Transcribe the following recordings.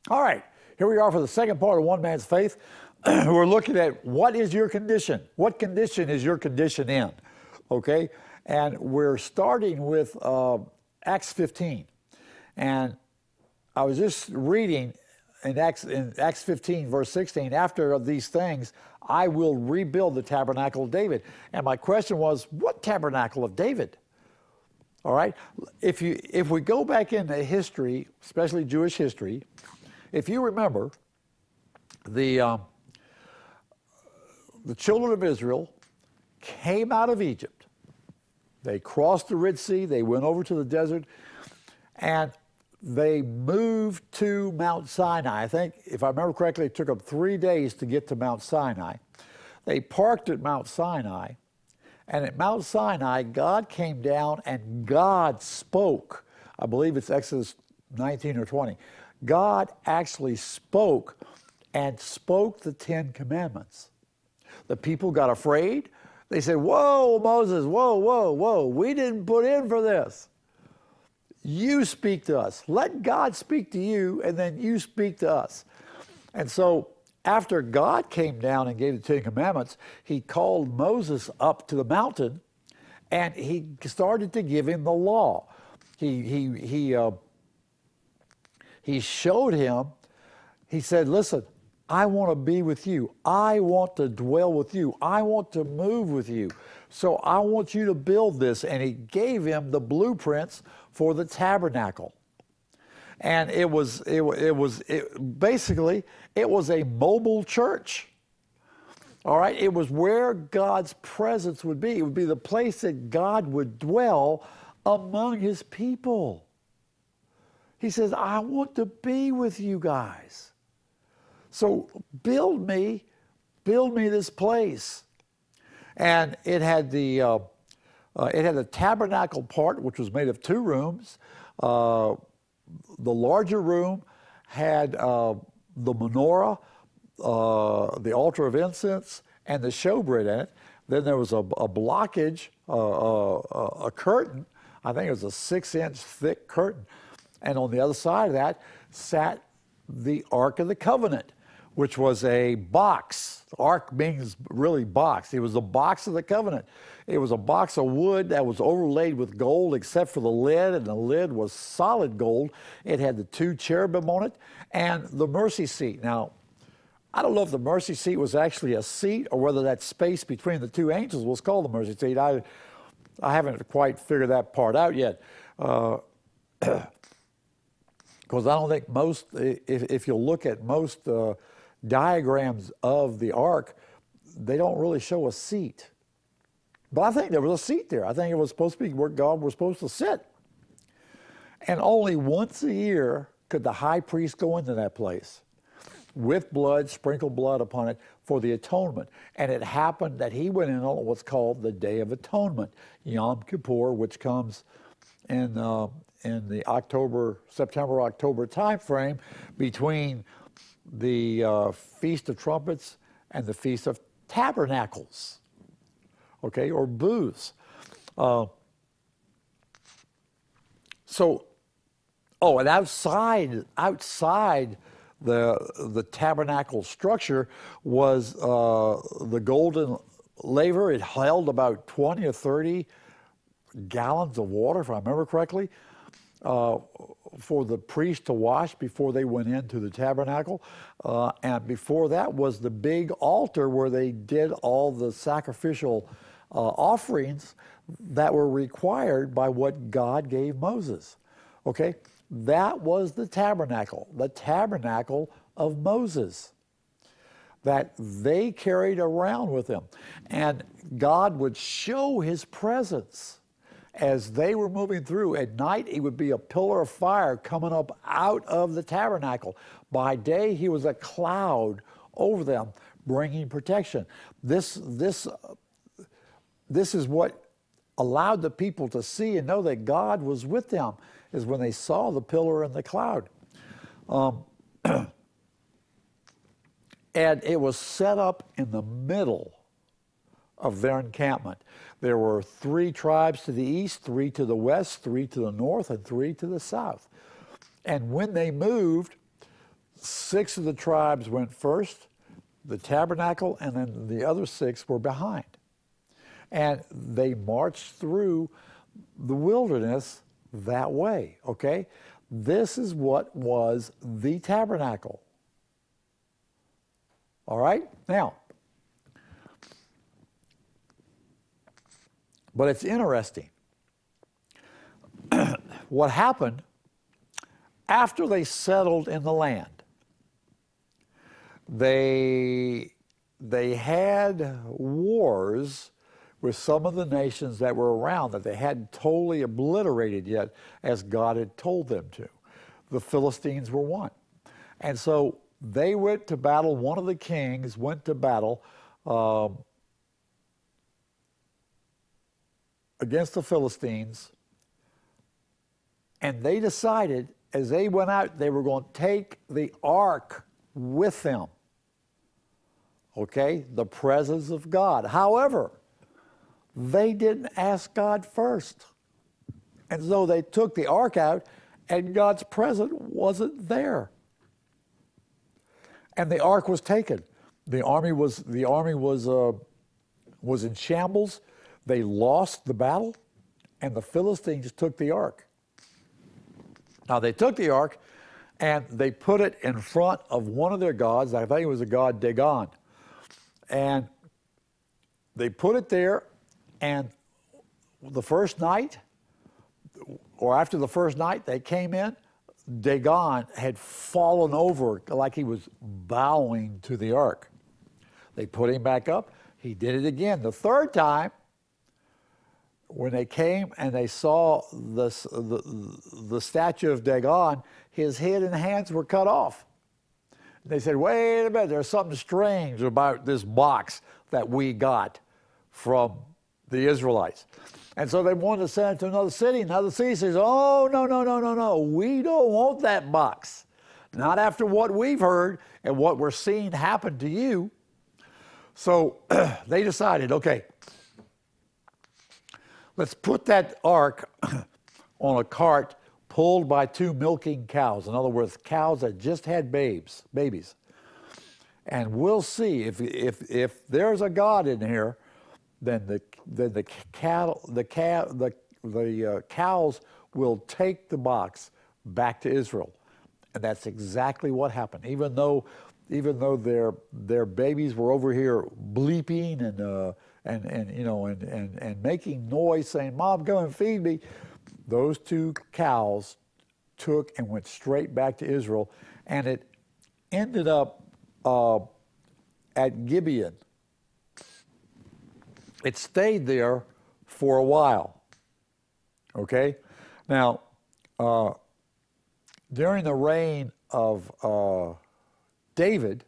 All right, here we are for the second part of One Man's Faith. We're looking at what is your condition? What condition is your condition in? Okay, and we're starting with Acts 15. And I was just reading in Acts 15, verse 16, after these things, I will rebuild the tabernacle of David. And my question was, what tabernacle of David? All right, if we go back into history, especially Jewish history, if you remember, the children of Israel came out of Egypt. They crossed the Red Sea, they went over to the desert, and they moved to Mount Sinai. I think, if I remember correctly, it took them 3 days to get to Mount Sinai. They parked at Mount Sinai, and at Mount Sinai, God came down and God spoke. I believe it's Exodus 19 or 20. God actually spoke and spoke the 10 Commandments. The people got afraid. They said, whoa, Moses, whoa, whoa, whoa, we didn't put in for this. You speak to us. Let God speak to you, and then you speak to us. And so after God came down and gave the 10 Commandments, he called Moses up to the mountain, and he started to give him the law. He showed him, he said, listen, I want to be with you. I want to dwell with you. I want to move with you. So I want you to build this. And he gave him the blueprints for the tabernacle. And basically, it was a mobile church. All right, it was where God's presence would be. It would be the place that God would dwell among his people. He says, I want to be with you guys. So build me this place. And it had the tabernacle part, which was made of 2 rooms. The larger room had the menorah, the altar of incense, and the showbread in it. Then there was a blockage, a curtain. I think it was a 6-inch thick curtain. And on the other side of that sat the Ark of the Covenant, which was a box. Ark means really box. It was a box of the covenant. It was a box of wood that was overlaid with gold except for the lid, and the lid was solid gold. It had the 2 cherubim on it and the mercy seat. Now, I don't know if the mercy seat was actually a seat or whether that space between the 2 angels was called the mercy seat. I haven't quite figured that part out yet. Because I don't think most, if you look at most diagrams of the ark, they don't really show a seat. But I think there was a seat there. I think it was supposed to be where God was supposed to sit. And only once a year could the high priest go into that place with blood, sprinkle blood upon it for the atonement. And it happened that he went in on what's called the Day of Atonement, Yom Kippur, which comes in the September-October time frame between the Feast of Trumpets and the Feast of Tabernacles, okay, or booths. And outside the tabernacle structure was the golden laver. It held about 20 or 30 gallons of water, if I remember correctly, for the priest to wash before they went into the tabernacle. And before that was the big altar where they did all the sacrificial offerings that were required by what God gave Moses. Okay, that was the tabernacle of Moses that they carried around with them. And God would show his presence as they were moving through. At night, he would be a pillar of fire coming up out of the tabernacle. By day, he was a cloud over them, bringing protection. This is what allowed the people to see and know that God was with them, is when they saw the pillar and the cloud. And it was set up in the middle of their encampment. There were 3 tribes to the east, 3 to the west, 3 to the north, and 3 to the south. And when they moved, 6 of the tribes went first, the tabernacle, and then the other 6 were behind. And they marched through the wilderness that way, okay? This is what was the tabernacle. All right? Now, but it's interesting. What happened after they settled in the land, they had wars with some of the nations that were around that they hadn't totally obliterated yet, as God had told them to. The Philistines were one. And so they went to battle. One of the kings went to battle against the Philistines, and they decided as they went out, they were going to take the ark with them. Okay? The presence of God. However, they didn't ask God first. And so they took the ark out, and God's presence wasn't there. And the ark was taken. The army was in shambles. They lost the battle, and the Philistines took the ark. Now, they took the ark, and they put it in front of one of their gods. I think it was the god Dagon. And they put it there, and the first night, or after the first night, they came in. Dagon had fallen over like he was bowing to the ark. They put him back up. He did it again. The third time, when they came and they saw the statue of Dagon, his head and hands were cut off. They said, wait a minute, there's something strange about this box that we got from the Israelites. And so they wanted to send it to another city. Another city says, oh, no, we don't want that box. Not after what we've heard and what we're seeing happen to you. So they decided, okay, let's put that ark on a cart pulled by 2 milking cows. In other words, cows that just had babies. And we'll see if there's a God in here, then the cows will take the box back to Israel. And that's exactly what happened. Even though their babies were over here bleeping and making noise, saying, "Mom, come and feed me," those 2 cows took and went straight back to Israel, and it ended up at Gibeon. It stayed there for a while. Okay? Now, during the reign of David,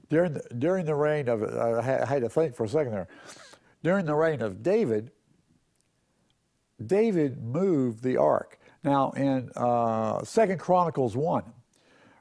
during the reign of, I had to think for a second there. During the reign of David, David moved the ark. Now, in 2 Chronicles 1,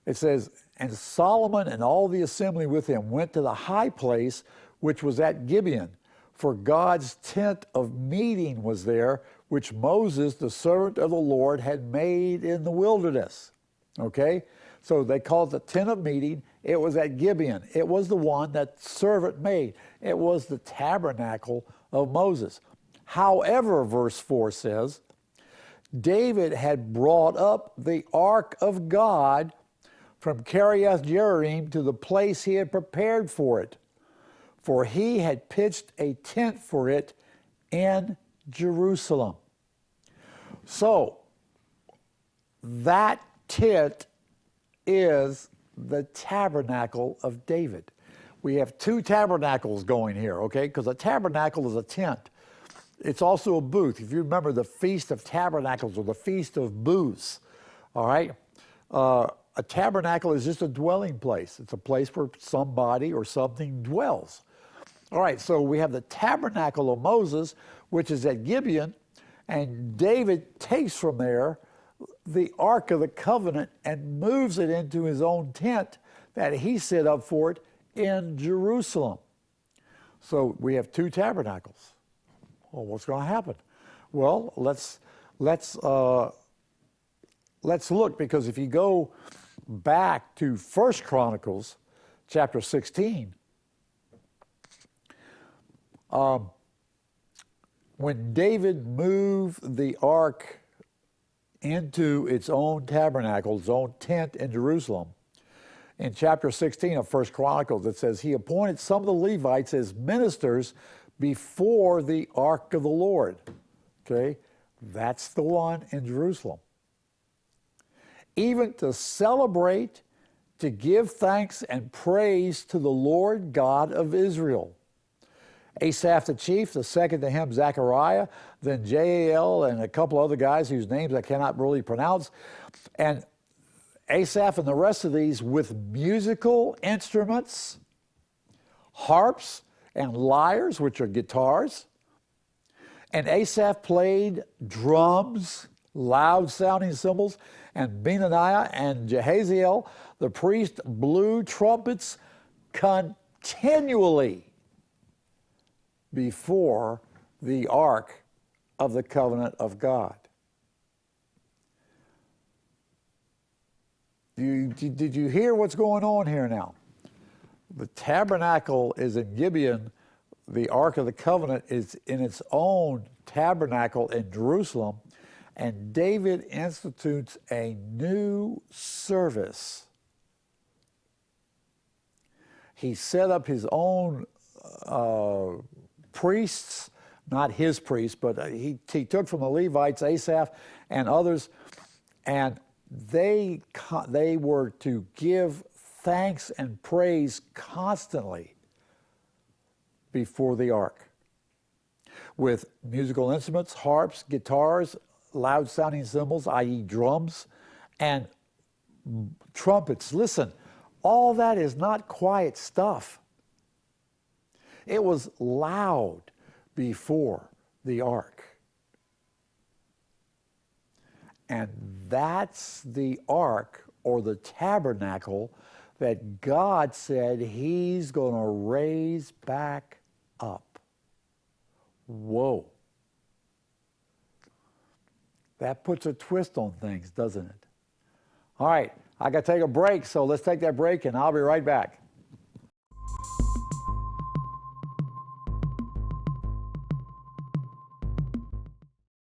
it says, "And Solomon and all the assembly with him went to the high place which was at Gibeon, for God's tent of meeting was there, which Moses, the servant of the Lord, had made in the wilderness." Okay? So they called it the tent of meeting. It was at Gibeon. It was the one that servant made. It was the tabernacle of Moses. However, verse 4 says, David had brought up the ark of God from Kiriath Jearim to the place he had prepared for it, for he had pitched a tent for it in Jerusalem. So, that tent is the tabernacle of David. We have 2 tabernacles going here, okay? Because a tabernacle is a tent. It's also a booth. If you remember the Feast of Tabernacles or the Feast of Booths, all right? A tabernacle is just a dwelling place. It's a place where somebody or something dwells. All right, so we have the tabernacle of Moses, which is at Gibeon, and David takes from there the Ark of the Covenant and moves it into his own tent that he set up for it in Jerusalem. So we have 2 tabernacles. Well, what's going to happen? Well, let's look, because if you go back to 1 Chronicles chapter 16, when David moved the ark into its own tabernacle, its own tent in Jerusalem, in chapter 16 of 1 Chronicles, it says, he appointed some of the Levites as ministers before the ark of the Lord. Okay, that's the one in Jerusalem. Even to celebrate, to give thanks and praise to the Lord God of Israel. Asaph the chief, the second to him Zechariah, then Jael and a couple other guys whose names I cannot really pronounce. And Asaph and the rest of these with musical instruments, harps and lyres, which are guitars. And Asaph played drums, loud-sounding cymbals, and Benaniah and Jehaziel, the priest, blew trumpets continually before the ark of the covenant of God. Did you hear what's going on here now? The tabernacle is in Gibeon. The Ark of the Covenant is in its own tabernacle in Jerusalem. And David institutes a new service. He set up his own priests, not his priests, but he took from the Levites, Asaph and others, and they were to give thanks and praise constantly before the ark with musical instruments, harps, guitars, loud-sounding cymbals, i.e. drums, and trumpets. Listen, all that is not quiet stuff. It was loud before the ark. And that's the ark, or the tabernacle, that God said he's going to raise back up. Whoa. That puts a twist on things, doesn't it? All right, I got to take a break, so let's take that break, and I'll be right back.